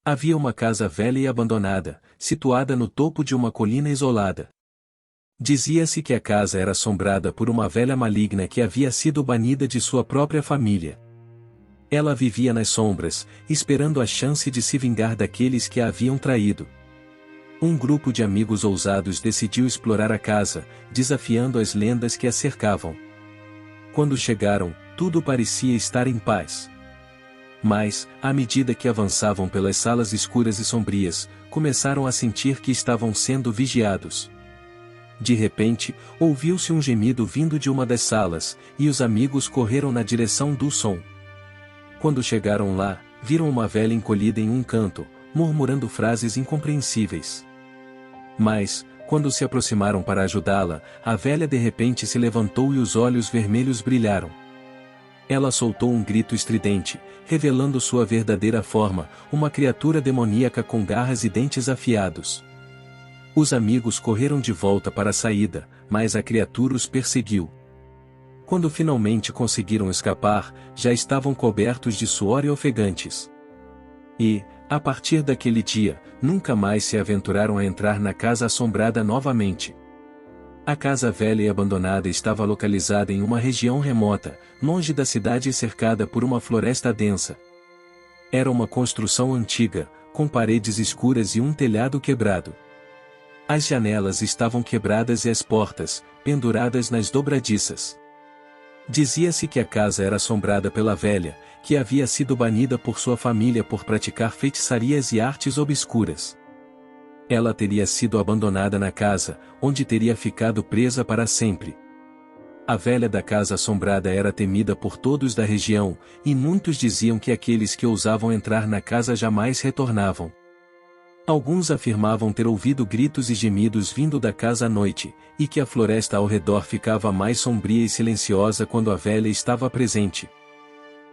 Havia uma casa velha e abandonada, situada no topo de uma colina isolada. Dizia-se que a casa era assombrada por uma velha maligna que havia sido banida de sua própria família. Ela vivia nas sombras, esperando a chance de se vingar daqueles que a haviam traído. Um grupo de amigos ousados decidiu explorar a casa, desafiando as lendas que a cercavam. Quando chegaram, tudo parecia estar em paz. Mas, à medida que avançavam pelas salas escuras e sombrias, começaram a sentir que estavam sendo vigiados. De repente, ouviu-se um gemido vindo de uma das salas, e os amigos correram na direção do som. Quando chegaram lá, viram uma velha encolhida em um canto, murmurando frases incompreensíveis. Mas, quando se aproximaram para ajudá-la, a velha de repente se levantou e os olhos vermelhos brilharam. Ela soltou um grito estridente, revelando sua verdadeira forma, uma criatura demoníaca com garras e dentes afiados. Os amigos correram de volta para a saída, mas a criatura os perseguiu. Quando finalmente conseguiram escapar, já estavam cobertos de suor e ofegantes. E, a partir daquele dia, nunca mais se aventuraram a entrar na casa assombrada novamente. A casa velha e abandonada estava localizada em uma região remota, longe da cidade e cercada por uma floresta densa. Era uma construção antiga, com paredes escuras e um telhado quebrado. As janelas estavam quebradas e as portas, penduradas nas dobradiças. Dizia-se que a casa era assombrada pela velha, que havia sido banida por sua família por praticar feitiçarias e artes obscuras. Ela teria sido abandonada na casa, onde teria ficado presa para sempre. A velha da casa assombrada era temida por todos da região, e muitos diziam que aqueles que ousavam entrar na casa jamais retornavam. Alguns afirmavam ter ouvido gritos e gemidos vindo da casa à noite, e que a floresta ao redor ficava mais sombria e silenciosa quando a velha estava presente.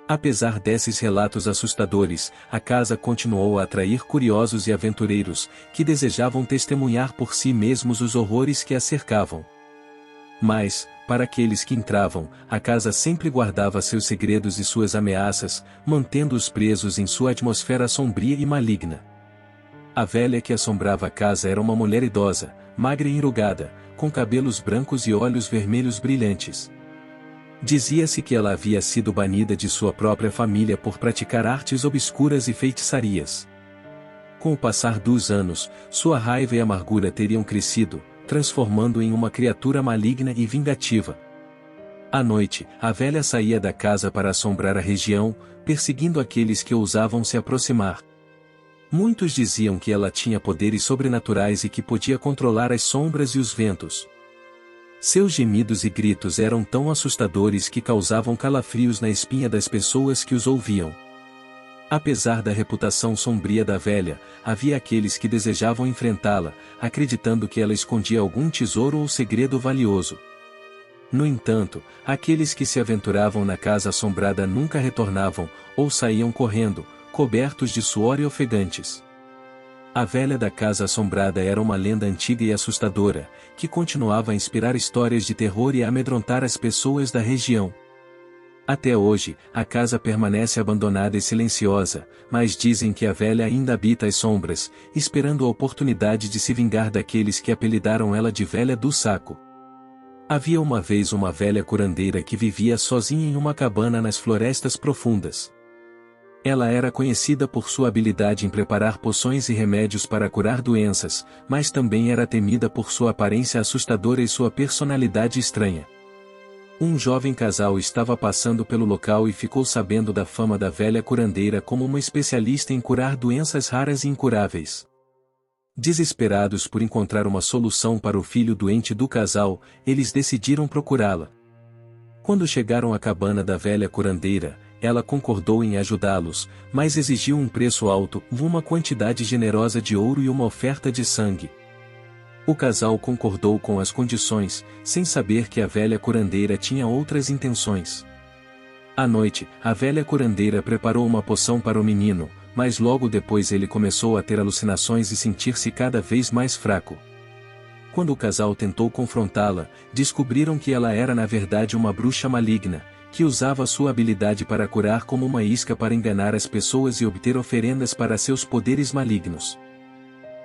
Apesar desses relatos assustadores, a casa continuou a atrair curiosos e aventureiros, que desejavam testemunhar por si mesmos os horrores que a cercavam. Mas, para aqueles que entravam, a casa sempre guardava seus segredos e suas ameaças, mantendo-os presos em sua atmosfera sombria e maligna. A velha que assombrava a casa era uma mulher idosa, magra e enrugada, com cabelos brancos e olhos vermelhos brilhantes. Dizia-se que ela havia sido banida de sua própria família por praticar artes obscuras e feitiçarias. Com o passar dos anos, sua raiva e amargura teriam crescido, transformando em uma criatura maligna e vingativa. À noite, a velha saía da casa para assombrar a região, perseguindo aqueles que ousavam se aproximar. Muitos diziam que ela tinha poderes sobrenaturais e que podia controlar as sombras e os ventos. Seus gemidos e gritos eram tão assustadores que causavam calafrios na espinha das pessoas que os ouviam. Apesar da reputação sombria da velha, havia aqueles que desejavam enfrentá-la, acreditando que ela escondia algum tesouro ou segredo valioso. No entanto, aqueles que se aventuravam na casa assombrada nunca retornavam, ou saíam correndo, cobertos de suor e ofegantes. A velha da casa assombrada era uma lenda antiga e assustadora, que continuava a inspirar histórias de terror e a amedrontar as pessoas da região. Até hoje, a casa permanece abandonada e silenciosa, mas dizem que a velha ainda habita as sombras, esperando a oportunidade de se vingar daqueles que apelidaram ela de Velha do Saco. Havia uma vez uma velha curandeira que vivia sozinha em uma cabana nas florestas profundas. Ela era conhecida por sua habilidade em preparar poções e remédios para curar doenças, mas também era temida por sua aparência assustadora e sua personalidade estranha. Um jovem casal estava passando pelo local e ficou sabendo da fama da velha curandeira como uma especialista em curar doenças raras e incuráveis. Desesperados por encontrar uma solução para o filho doente do casal, eles decidiram procurá-la. Quando chegaram à cabana da velha curandeira, ela concordou em ajudá-los, mas exigiu um preço alto, uma quantidade generosa de ouro e uma oferta de sangue. O casal concordou com as condições, sem saber que a velha curandeira tinha outras intenções. À noite, a velha curandeira preparou uma poção para o menino, mas logo depois ele começou a ter alucinações e sentir-se cada vez mais fraco. Quando o casal tentou confrontá-la, descobriram que ela era na verdade uma bruxa maligna, que usava sua habilidade para curar como uma isca para enganar as pessoas e obter oferendas para seus poderes malignos.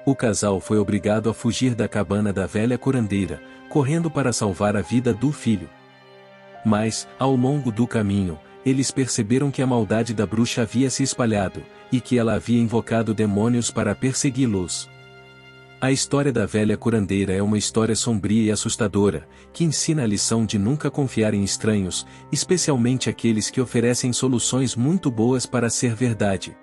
O casal foi obrigado a fugir da cabana da velha curandeira, correndo para salvar a vida do filho. Mas, ao longo do caminho, eles perceberam que a maldade da bruxa havia se espalhado, e que ela havia invocado demônios para persegui-los. A história da velha curandeira é uma história sombria e assustadora, que ensina a lição de nunca confiar em estranhos, especialmente aqueles que oferecem soluções muito boas para ser verdade.